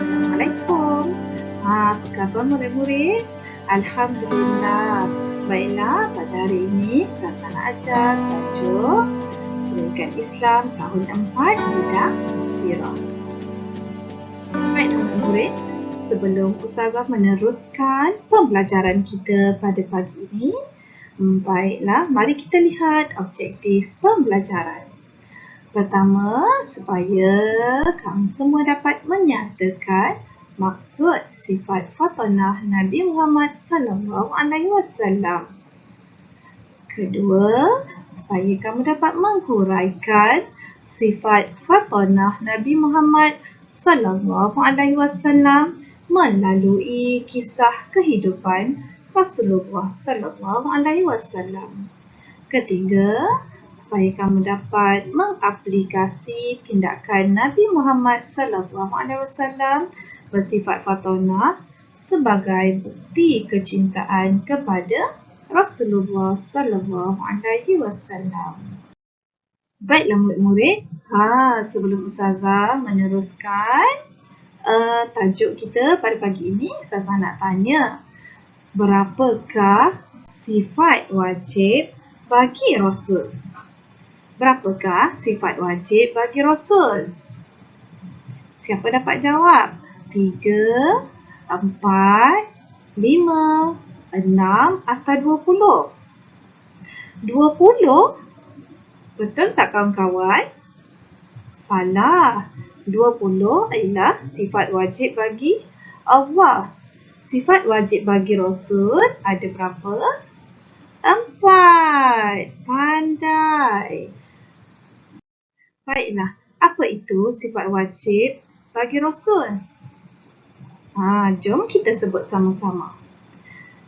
Assalamualaikum. Apa khabar murid-murid? Alhamdulillah. Baiklah, pada hari ini Ustazah nak ajar tajuk Pendidikan Islam tahun 4 bidang Sirah. Baiklah murid-murid, sebelum Ustazah meneruskan pembelajaran kita pada pagi ini, baiklah, mari kita lihat objektif pembelajaran. Pertama, supaya kamu semua dapat menyatakan maksud sifat fatanah Nabi Muhammad sallallahu alaihi wasallam. Kedua, supaya kamu dapat menghuraikan sifat fatanah Nabi Muhammad sallallahu alaihi wasallam melalui kisah kehidupan Rasulullah sallallahu alaihi wasallam. Ketiga, supaya kamu dapat mengaplikasi tindakan Nabi Muhammad sallallahu alaihi wasallam bersifat fatanah sebagai bukti kecintaan kepada Rasulullah sallallahu alaihi wasallam. Baiklah murid-murid, sebelum Ustazah meneruskan tajuk kita pada pagi ini, Ustazah nak tanya, berapakah sifat wajib bagi Rasul? Berapakah sifat wajib bagi Rasul? Siapa dapat jawab? 3, 4, 5, 6 atau 20? 20? Betul tak kawan-kawan? Salah. 20 adalah sifat wajib bagi Allah. Sifat wajib bagi Rasul ada berapa? 4. Pandai. Baiklah, apa itu sifat wajib bagi Rasul? Jom kita sebut sama-sama.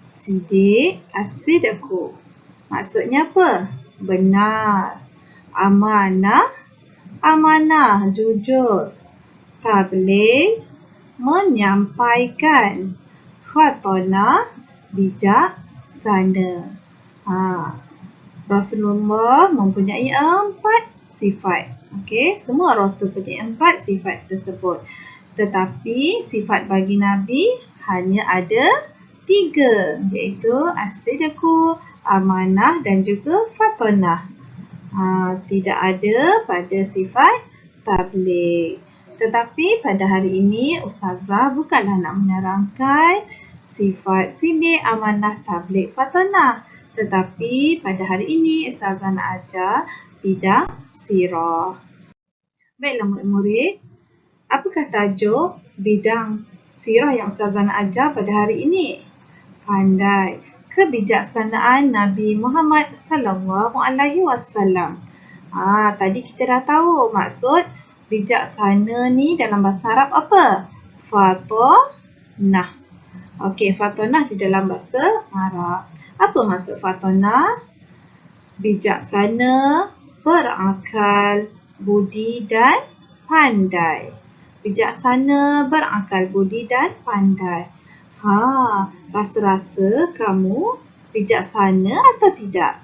Sidik as-sidqu. Maksudnya apa? Benar. Amanah, amanah, jujur. Tabligh, menyampaikan. Fatanah, bijaksana. Rasulullah mempunyai 4 sifat. Okey, semua Rasul punya 4 sifat tersebut. Tetapi sifat bagi Nabi hanya ada 3, iaitu as-sidqu, amanah dan juga fatanah. Tidak ada pada sifat tabligh. Tetapi pada hari ini Ustazah bukanlah nak menerangkan sifat sidik, amanah, tabligh, fatanah. Tetapi pada hari ini Ustazah nak ajar bidang sirah. Baiklah murid-murid, apakah tajuk bidang sirah yang Ustazah nak ajar pada hari ini? Pandai. Kebijaksanaan Nabi Muhammad sallallahu alaihi wasallam. Tadi kita dah tahu maksud bijaksana ni dalam bahasa Arab apa? Fatanah. Okey, fatanah di dalam bahasa Arab. Apa maksud fatanah? Bijaksana, berakal, budi dan pandai. Bijaksana, berakal, budi dan pandai. Rasa-rasa kamu bijaksana atau tidak?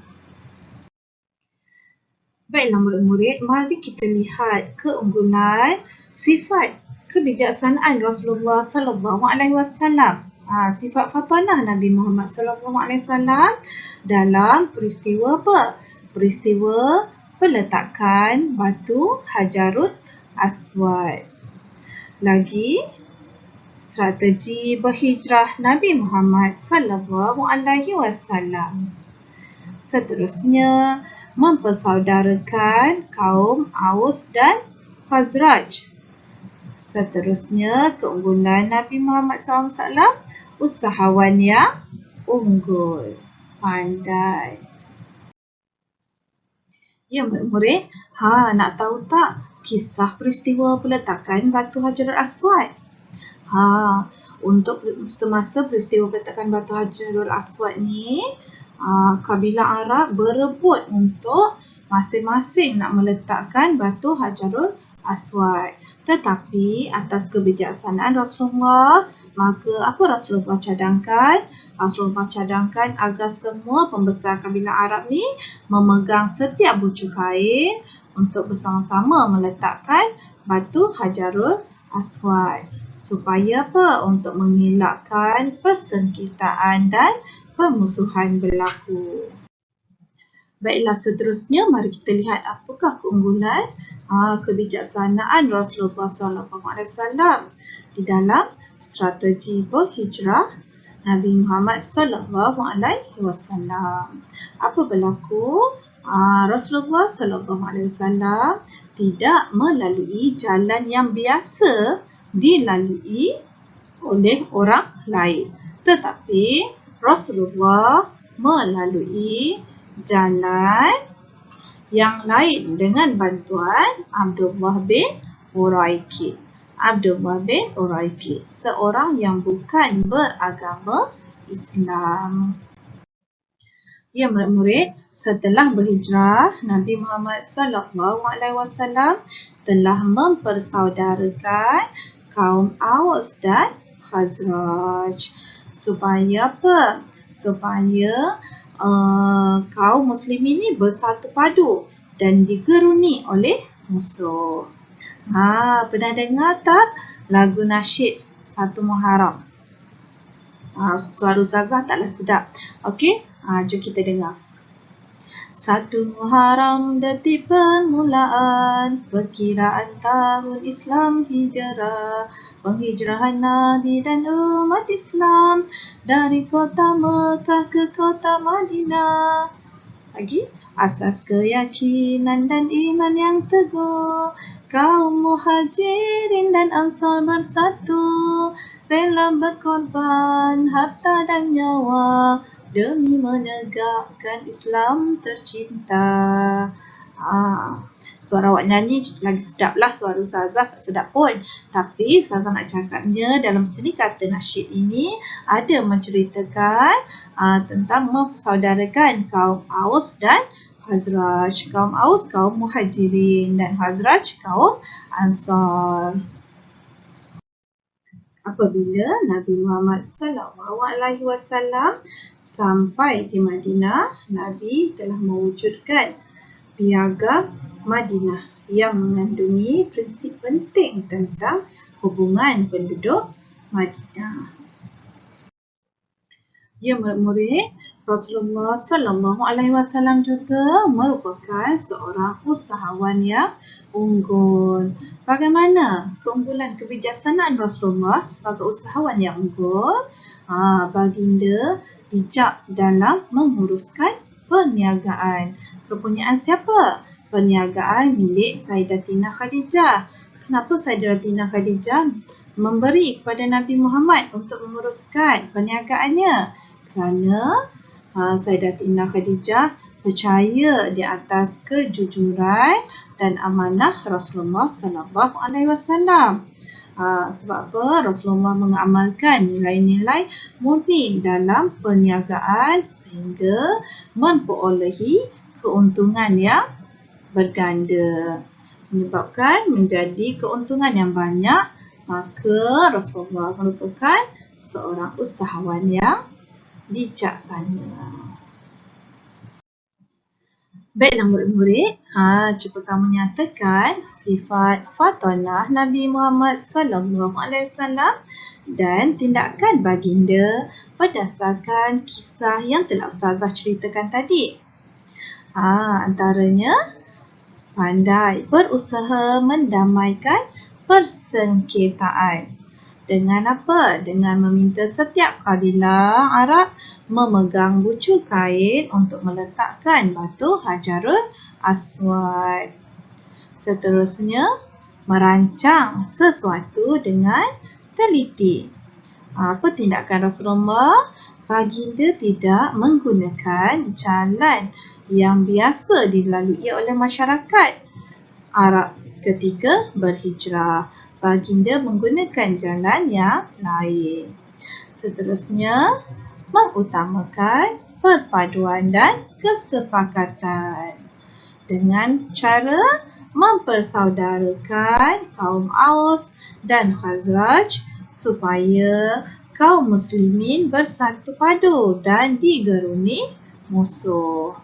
Baiklah murid-murid, mari kita lihat keunggulan sifat kebijaksanaan Rasulullah sallallahu alaihi wasallam. Sifat fatanah Nabi Muhammad sallallahu alaihi wasallam dalam peristiwa apa? Peristiwa peletakan batu Hajarul Aswad. Lagi, strategi berhijrah Nabi Muhammad sallallahu alaihi wasallam. Seterusnya, mempersaudarakan kaum Aus dan Khazraj. Seterusnya, keunggulan Nabi Muhammad SAW, usahawan yang unggul, pandai. Ya murid-murid, nak tahu tak kisah peristiwa peletakan batu Hajarul Aswad? Untuk semasa peristiwa peletakan batu Hajarul Aswad ni, kabilah Arab berebut untuk masing-masing nak meletakkan batu Hajarul Aswad. Tetapi atas kebijaksanaan Rasulullah, maka apa Rasulullah cadangkan? Rasulullah cadangkan agar semua pembesar kabilah Arab ni memegang setiap bucu kain untuk bersama-sama meletakkan batu Hajarul Aswad. Supaya apa? Untuk mengelakkan persengketaan dan permusuhan berlaku. Baiklah, seterusnya mari kita lihat apakah keunggulan kebijaksanaan Rasulullah SAW di dalam strategi berhijrah Nabi Muhammad SAW. Apa berlaku? Rasulullah SAW tidak melalui jalan yang biasa dilalui oleh orang lain, tetapi Rasulullah melalui jalan yang lain dengan bantuan Abdullah bin Uraiqid. Abdullah bin Uraiqid, seorang yang bukan beragama Islam. Ya murid-murid, setelah berhijrah, Nabi Muhammad SAW telah mempersaudarakan kaum Aus dan Khazraj. Supaya apa? Supaya kaum muslimin ini bersatu padu dan digeruni oleh musuh. Pernah dengar tak lagu nasyid 1 Muharram? Suara Ustazah taklah sedap. Okey, jom kita dengar. 1 Muharram detik permulaan perkiraan tahun Islam hijrah, penghijrahan Nabi dan umat Islam dari kota Mekah ke kota Madinah. Lagi, asas keyakinan dan iman yang teguh, kaum muhajirin dan ansar bersatu, rela berkorban harta dan nyawa demi menegakkan Islam tercinta. Suara awak nyanyi lagi sedap lah, suara Ustazah tak sedap pun. Tapi Ustazah nak cakapnya dalam seni kata nasyid ini ada menceritakan tentang mempersaudarakan kaum Aus dan Khazraj. Kaum Aus kaum muhajirin dan Khazraj kaum ansar. Apabila Nabi Muhammad SAW sampai di Madinah, Nabi telah mewujudkan Piagam Madinah yang mengandungi prinsip penting tentang hubungan penduduk Madinah. Ya murid-murid, Rasulullah SAW juga merupakan seorang usahawan yang unggul. Bagaimana keunggulan kebijaksanaan Rasulullah sebagai usahawan yang unggul? Baginda bijak dalam menguruskan perniagaan. Kepunyaan siapa? Perniagaan milik Sayyidatina Khadijah. Kenapa Sayyidatina Khadijah memberi kepada Nabi Muhammad untuk menguruskan perniagaannya? Kerana Sayyidatina Khadijah percaya di atas kejujuran dan amanah Rasulullah SAW. Sebab apa? Rasulullah mengamalkan nilai-nilai murni dalam perniagaan sehingga memperolehi keuntungan yang berganda. Menyebabkan menjadi keuntungan yang banyak, maka Rasulullah merupakan seorang usahawan yang bijaksana. Baiklah murid-murid, cuba kamu nyatakan sifat fatonah Nabi Muhammad SAW dan tindakan baginda berdasarkan kisah yang telah Ustazah ceritakan tadi. Antaranya, pandai berusaha mendamaikan persengketaan. Dengan apa? Dengan meminta setiap kabilah Arab memegang bucu kain untuk meletakkan batu Hajarul Aswad. Seterusnya, merancang sesuatu dengan teliti. Apa tindakan Rasulullah? Baginda tidak menggunakan jalan yang biasa dilalui oleh masyarakat Arab ketika berhijrah. Baginda menggunakan jalan yang lain. Seterusnya, mengutamakan perpaduan dan kesepakatan dengan cara mempersaudarakan kaum Aus dan Khazraj supaya kaum muslimin bersatu padu dan digeruni musuh.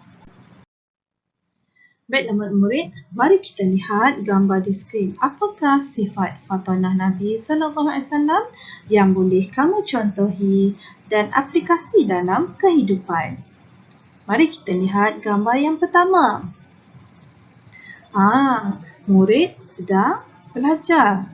Baiklah murid-murid, mari kita lihat gambar di skrin. Apakah sifat Fatimah Nabi SAW yang boleh kamu contohi dan aplikasi dalam kehidupan? Mari kita lihat gambar yang pertama. Murid sedang belajar.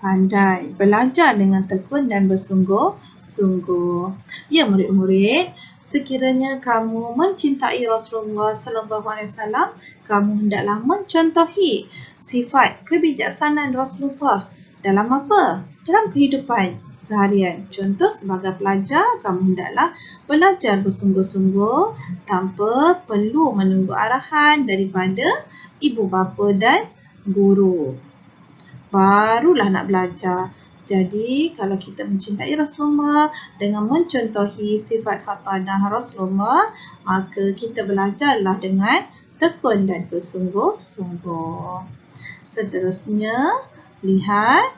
Pandai belajar dengan tekun dan bersungguh-sungguh. Ya murid-murid, sekiranya kamu mencintai Rasulullah SAW, kamu hendaklah mencontohi sifat kebijaksanaan Rasulullah dalam apa? Dalam kehidupan seharian. Contoh, sebagai pelajar, kamu hendaklah belajar bersungguh-sungguh tanpa perlu menunggu arahan daripada ibu bapa dan guru. Barulah nak belajar. Jadi, kalau kita mencintai Rasulullah dengan mencontohi sifat Fatimah Rasulullah, maka kita belajarlah dengan tekun dan bersungguh-sungguh. Seterusnya, lihat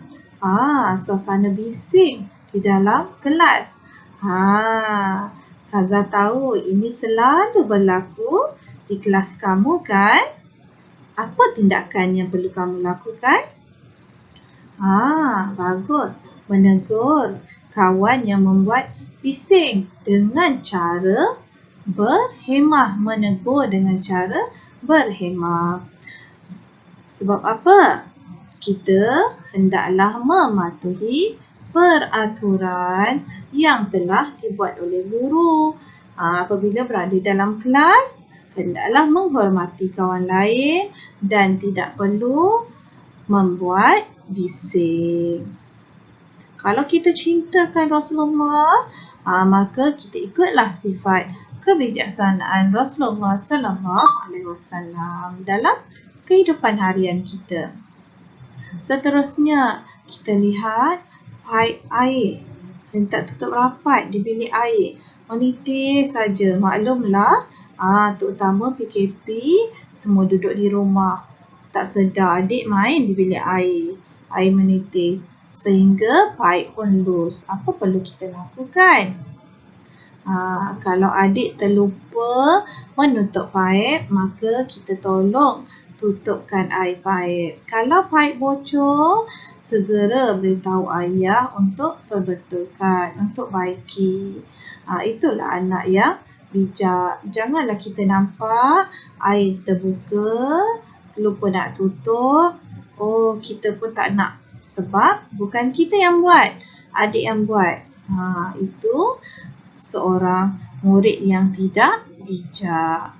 suasana bising di dalam kelas. Saza tahu ini selalu berlaku di kelas kamu kan? Apa tindakan yang perlu kamu lakukan? Bagus. Menegur kawan yang membuat bising dengan cara berhemah. Menegur dengan cara berhemah. Sebab apa? Kita hendaklah mematuhi peraturan yang telah dibuat oleh guru. Apabila berada dalam kelas, hendaklah menghormati kawan lain dan tidak perlu membuat bising. Kalau kita cintakan Rasulullah, maka kita ikutlah sifat kebijaksanaan Rasulullah SAW dalam kehidupan harian kita. Seterusnya, kita lihat paip air. Hendak tutup rapat di bilik air. Menitir saja. Maklumlah, terutama PKP, semua duduk di rumah. Tak sedar adik main di bilik air. Air menitis sehingga paip pun loose. Apa perlu kita lakukan? Kalau adik terlupa menutup paip, maka kita tolong tutupkan air paip. Kalau paip bocor, segera beritahu ayah untuk perbetulkan, untuk baiki. Itulah anak yang bijak. Janganlah kita nampak air terbuka, lupa nak tutup. Kita pun tak nak. Sebab bukan kita yang buat, adik yang buat. Itu seorang murid yang tidak bijak.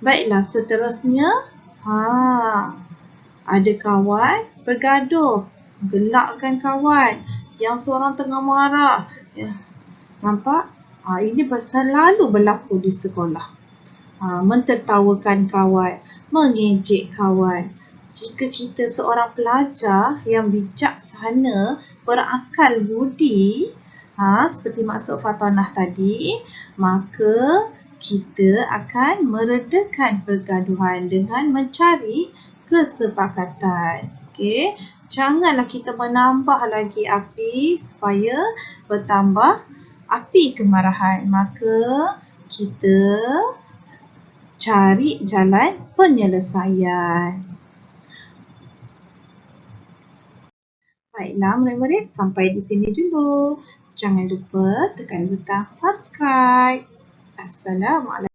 Baiklah, seterusnya. Ada kawan bergaduh. Gelakkan kawan. Yang seorang tengah marah. Nampak? Ini selalu berlaku di sekolah. Mentertawakan kawan. Mengejek kawan. Jika kita seorang pelajar yang bijaksana, berakal budi, seperti maksud Fatimah tadi, maka kita akan meredakan pergaduhan dengan mencari kesepakatan. Okey, janganlah kita menambah lagi api supaya bertambah api kemarahan. Maka kita cari jalan penyelesaian. Baiklah murid-murid, sampai di sini dulu. Jangan lupa tekan butang subscribe. Assalamualaikum.